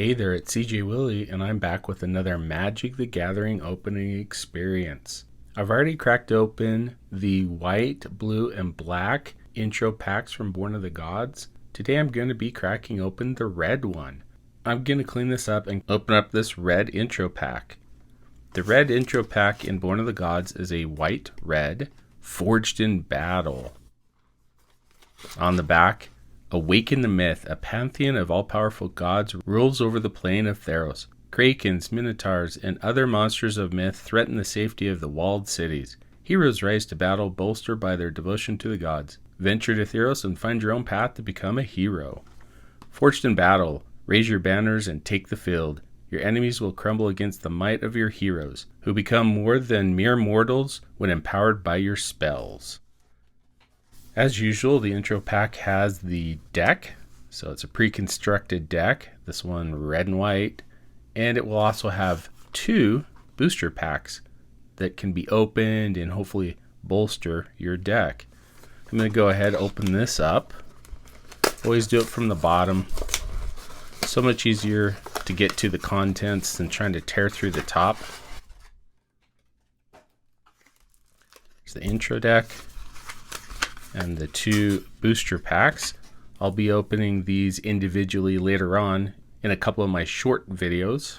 Hey there, it's CJ Willie, and I'm back with another Magic the Gathering opening experience. I've already cracked open the white, blue, and black intro packs from Born of the Gods. Today I'm going to be cracking open the red one. I'm going to clean this up and open up this red intro pack. The red intro pack in Born of the Gods is a white-red, forged in battle. On the back, awaken the myth. A pantheon of all-powerful gods rules over the plane of Theros. Krakens, minotaurs, and other monsters of myth threaten the safety of the walled cities. Heroes rise to battle, bolstered by their devotion to the gods. Venture to Theros and find your own path to become a hero. Forged in battle, raise your banners and take the field. Your enemies will crumble against the might of your heroes, who become more than mere mortals when empowered by your spells. As usual, the intro pack has the deck, so it's a pre-constructed deck, this one red and white, and it will also have two booster packs that can be opened and hopefully bolster your deck. I'm going to go ahead and open this up. Always do it from the bottom. So much easier to get to the contents than trying to tear through the top. There's the intro deck and the two booster packs. I'll be opening these individually later on in a couple of my short videos,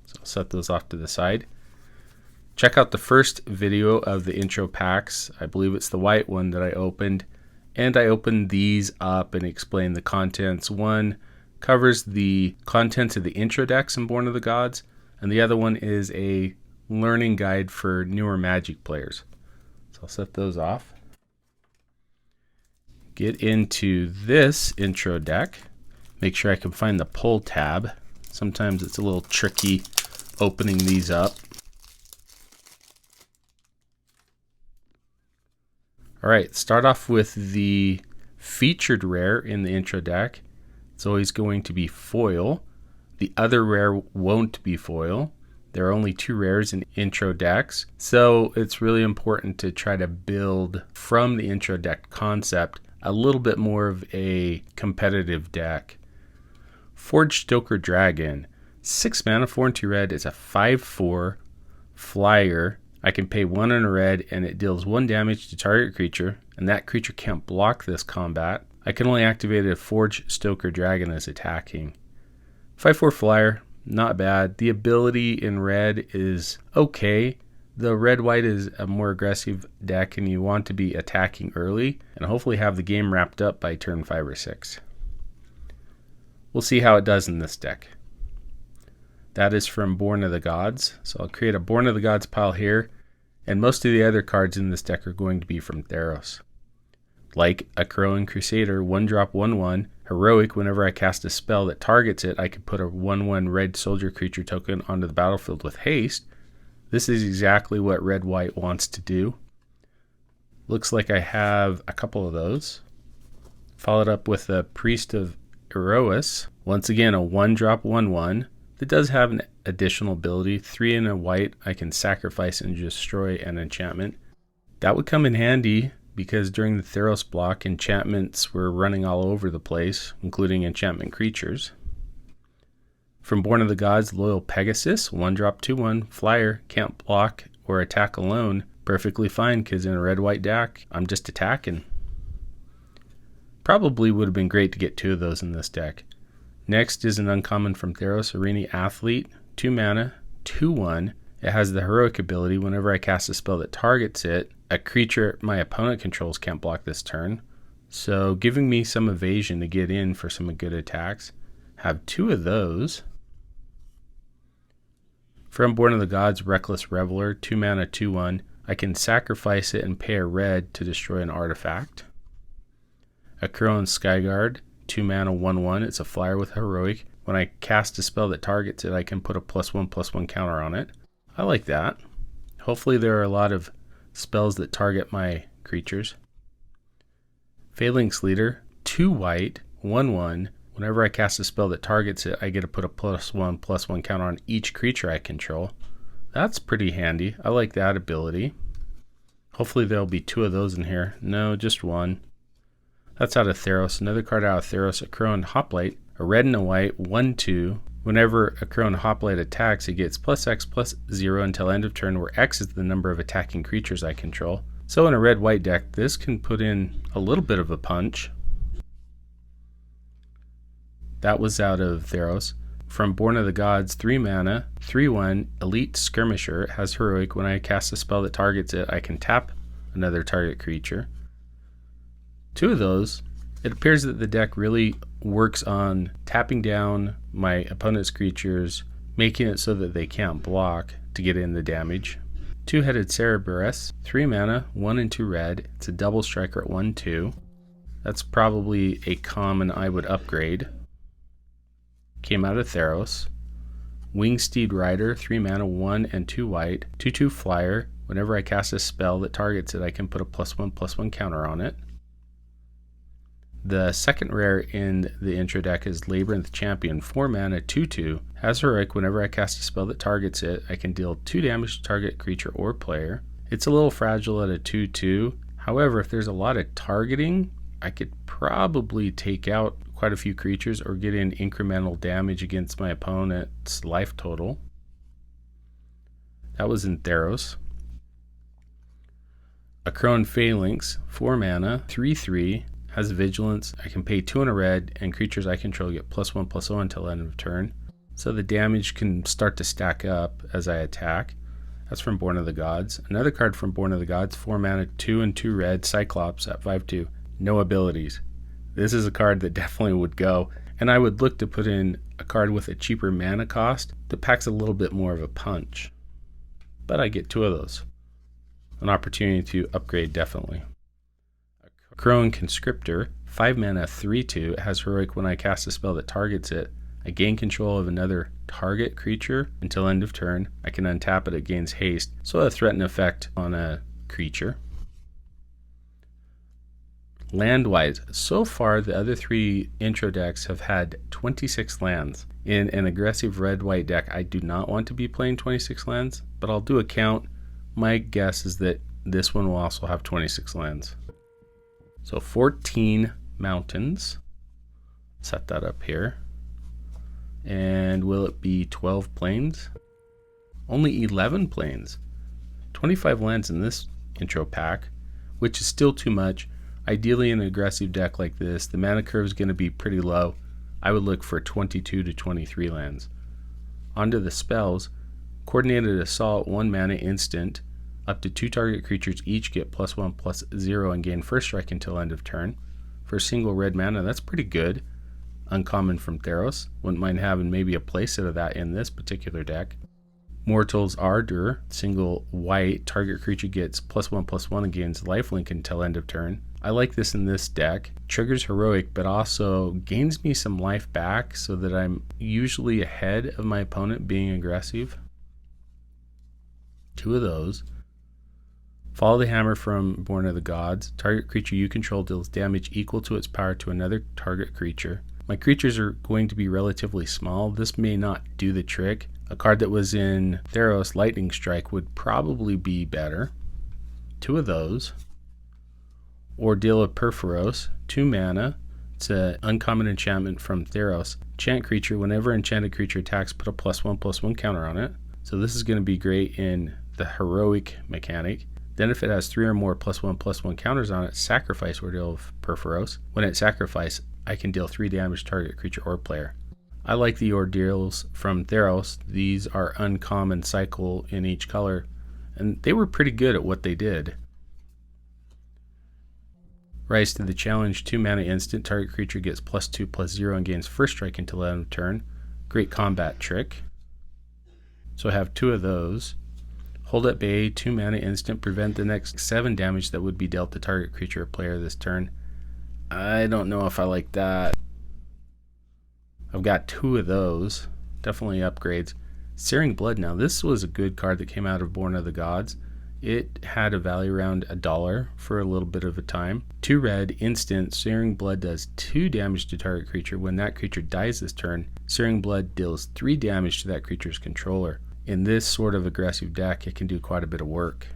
so I'll set those off to the side. Check out the first video of the intro packs. I believe it's the white one that I opened, and I opened these up and explained the contents. One covers the contents of the intro decks in Born of the Gods, and the other one is a learning guide for newer Magic players. So I'll set those off. Get into this intro deck. Make sure I can find the pull tab. Sometimes it's a little tricky opening these up. Alright, start off with the featured rare in the intro deck. It's always going to be foil. The other rare won't be foil. There are only two rares in intro decks, so it's really important to try to build from the intro deck concept a little bit more of a competitive deck. Forged Stoker Dragon, 6 mana, 4 and 2 red. It's a 5/4 flyer. I can pay 1 in a red and it deals 1 damage to target creature, and that creature can't block this combat. I can only activate a Forged Stoker Dragon as attacking. 5/4 flyer, not bad. The ability in red is okay. The red-white is a more aggressive deck and you want to be attacking early and hopefully have the game wrapped up by turn 5 or 6. We'll see how it does in this deck. That is from Born of the Gods. So I'll create a Born of the Gods pile here, and most of the other cards in this deck are going to be from Theros. Like a Crowing Crusader, 1-drop 1/1, heroic. Whenever I cast a spell that targets it, I can put a 1/1 red soldier creature token onto the battlefield with haste. This is exactly what red-white wants to do. Looks like I have a couple of those. Followed up with a Priest of Erois. Once again, a 1-drop 1/1. That does have an additional ability. 3 in a white, I can sacrifice and destroy an enchantment. That would come in handy because during the Theros block, enchantments were running all over the place, including enchantment creatures. From Born of the Gods, Loyal Pegasus, 1-drop 2/1, flyer, can't block or attack alone. Perfectly fine because in a red-white deck, I'm just attacking. Probably would have been great to get 2 of those in this deck. Next is an uncommon from Theros, Arena Athlete, 2 mana, 2/1. It has the heroic ability. Whenever I cast a spell that targets it, a creature my opponent controls can't block this turn. So giving me some evasion to get in for some good attacks. Have 2 of those. From Born of the Gods, Reckless Reveler, 2 mana, 2/1. I can sacrifice it and pay a red to destroy an artifact. A Crone Skyguard, 2 mana, 1/1. It's a flyer with heroic. When I cast a spell that targets it, I can put a +1/+1 counter on it. I like that. Hopefully there are a lot of spells that target my creatures. Phalanx Leader, 2 white, 1/1. Whenever I cast a spell that targets it, I get to put a +1/+1 counter on each creature I control. That's pretty handy. I like that ability. Hopefully there'll be 2 of those in here. No, just 1. That's out of Theros. Another card out of Theros, a Crone Hoplite, a red and a white, 1/2. Whenever a Crone Hoplite attacks, it gets +X+0 until end of turn, where X is the number of attacking creatures I control. So in a red-white deck, this can put in a little bit of a punch. That was out of Theros. From Born of the Gods, 3 mana, 3/1, Elite Skirmisher, has Heroic. When I cast a spell that targets it, I can tap another target creature. 2 of those, it appears that the deck really works on tapping down my opponent's creatures, making it so that they can't block to get in the damage. 2-Headed Cerberus, 3 mana, 1 and 2 red. It's a double striker at 1/2. That's probably a common I would upgrade. Came out of Theros. Wingsteed Rider, 3 mana, 1 and 2 white. 2/2 flyer. Whenever I cast a spell that targets it, I can put a +1/+1 counter on it. The second rare in the intro deck is Labyrinth Champion, 4 mana, 2/2. Has Heroic. Whenever I cast a spell that targets it, I can deal 2 damage to target creature or player. It's a little fragile at a 2/2. However, if there's a lot of targeting, I could probably take out quite a few creatures or get in incremental damage against my opponent's life total. That was in Theros. A Crone Phalanx, 4 mana, 3/3, has Vigilance. I can pay 2 and a red, and creatures I control get +1/+0 until end of turn. So the damage can start to stack up as I attack. That's from Born of the Gods. Another card from Born of the Gods, 4 mana, 2 and 2 red, Cyclops at 5/2. No abilities. This is a card that definitely would go, and I would look to put in a card with a cheaper mana cost that packs a little bit more of a punch. But I get 2 of those. An opportunity to upgrade, definitely. A Crone Conscriptor, 5 mana, 3/2, has Heroic. When I cast a spell that targets it, I gain control of another target creature until end of turn. I can untap it, it gains haste, so a threaten effect on a creature. Land-wise, so far the other 3 intro decks have had 26 lands. In an aggressive red-white deck, I do not want to be playing 26 lands, but I'll do a count. My guess is that this one will also have 26 lands. So 14 mountains. Set that up here. And will it be 12 plains? Only 11 plains. 25 lands in this intro pack, which is still too much. Ideally, in an aggressive deck like this, the mana curve is going to be pretty low. I would look for 22 to 23 lands. Onto the spells. Coordinated Assault, 1 mana instant. Up to 2 target creatures each get +1/+0 and gain first strike until end of turn. For a single red mana, that's pretty good. Uncommon from Theros. Wouldn't mind having maybe a playset of that in this particular deck. Mortal's Ardor, single white, target creature gets +1/+1 and gains lifelink until end of turn. I like this in this deck. Triggers Heroic, but also gains me some life back so that I'm usually ahead of my opponent being aggressive. 2 of those. Follow the Hammer from Born of the Gods. Target creature you control deals damage equal to its power to another target creature. My creatures are going to be relatively small. This may not do the trick. A card that was in Theros, Lightning Strike, would probably be better. 2 of those. Ordeal of Perforos, 2 mana. It's an uncommon enchantment from Theros. Enchant creature, whenever enchanted creature attacks, put a +1/+1 counter on it. So this is going to be great in the heroic mechanic. Then if it has 3 or more +1/+1 counters on it, sacrifice Ordeal of Perforos. When it sacrifices, I can deal 3 damage to target creature or player. I like the Ordeals from Theros. These are uncommon, cycle in each color, and they were pretty good at what they did. Rise to the Challenge, 2 mana instant, target creature gets +2/+0 and gains first strike until end of turn. Great combat trick. So I have 2 of those. Hold at Bay, 2 mana instant, prevent the next 7 damage that would be dealt to target creature or player this turn. I don't know if I like that. I've got 2 of those. Definitely upgrades. Searing Blood, now this was a good card that came out of Born of the Gods. It had a value around $1 for a little bit of a time. 2 red, instant, Searing Blood does 2 damage to target creature. When that creature dies this turn, Searing Blood deals 3 damage to that creature's controller. In this sort of aggressive deck, it can do quite a bit of work.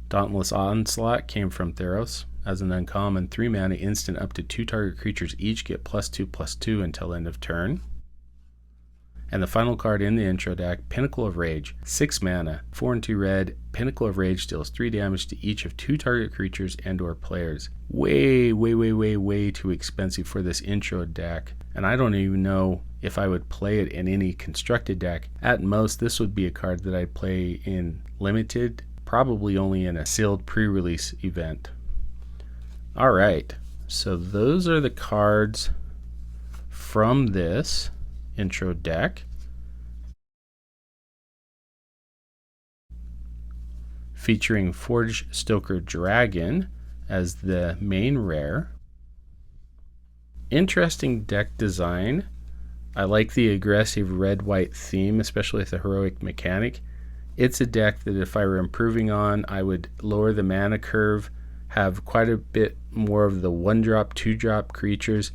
Dauntless Onslaught came from Theros. As an uncommon, 3 mana instant, up to 2 target creatures each get +2/+2 until end of turn. And the final card in the intro deck, Pinnacle of Rage, 6 mana, 4 and 2 red. Pinnacle of Rage deals 3 damage to each of 2 target creatures and or players. Way too expensive for this intro deck. And I don't even know if I would play it in any constructed deck. At most, this would be a card that I'd play in limited, probably only in a sealed pre-release event. Alright, so those are the cards from this intro deck. Featuring Forge Stoker Dragon as the main rare. Interesting deck design. I like the aggressive red-white theme, especially with the heroic mechanic. It's a deck that if I were improving on, I would lower the mana curve, have quite a bit more of the 1-drop, 2-drop creatures,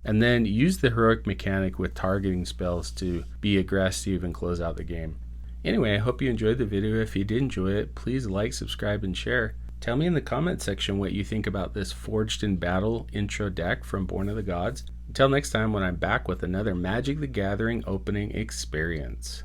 and then use the heroic mechanic with targeting spells to be aggressive and close out the game. Anyway, I hope you enjoyed the video. If you did enjoy it, please like, subscribe, and share. Tell me in the comment section what you think about this Forged in Battle intro deck from Born of the Gods. Until next time, when I'm back with another Magic the Gathering opening experience.